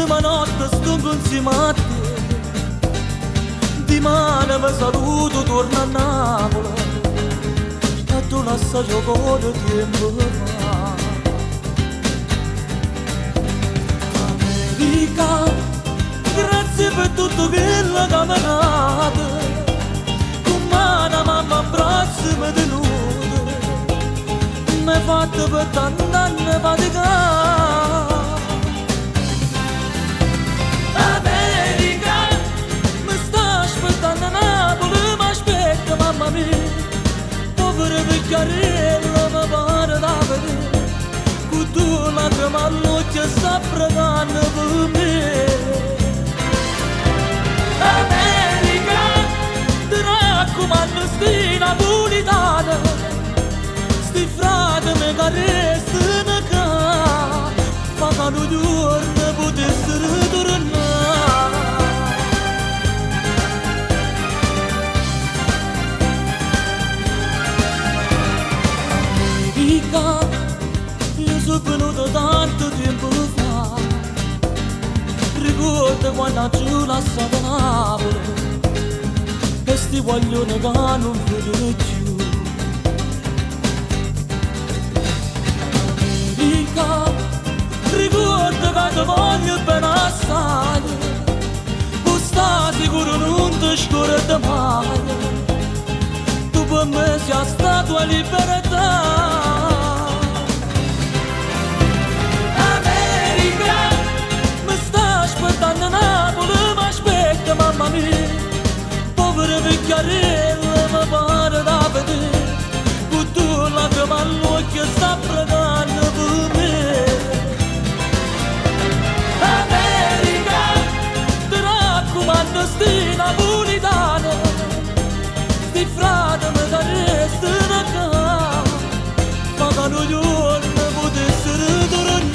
L'ultima notte sto insieme a te, di mano mi saluto, torno a Napoli e tu lascia giocare tempo fa. America, grazie per tutto quello che mi ha dato, con mano mamma in braccio mi tenuto, mi hai fatto per tanti anni faticare. Mamma mia, povera vecchiarella mi pare da vedere, con tu lacrime all'occhio sta pregando per me. America, ti raccomando sti napolitana, sti frate mi carestano qua, ma che un giorno potessero tornare. Io sono venuto tanto tempo fa, ricordo quando ci lasciato Napoli e sti guaglioni che non vedo più. America, ricordo che ti voglio bene assai, tu stai sicuro non ti scordi mai, tu per me sei stata tua libertà. Mamma mia, povera vecchiarella mi pare da vedere, con tu lacrime all'occhio sta pregando per me. America, ti raccomando sti napolitani, sti frati mi carestano qua, ma che un giorno potessero tornare.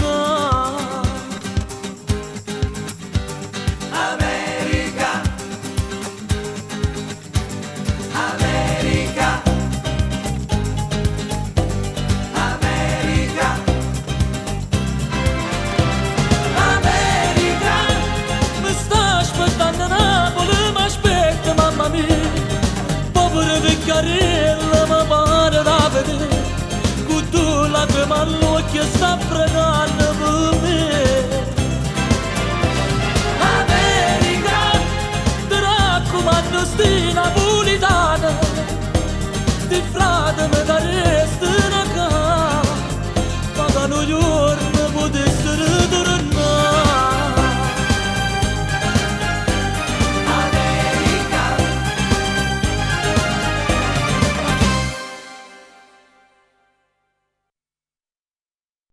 Vecchiarella mi pare da vedere, con tu lacrime all'occhio sta pregando per me. America, ti raccomando sti napolitani, sti frati mi carestano qua, ma che un giorno potessero tornare.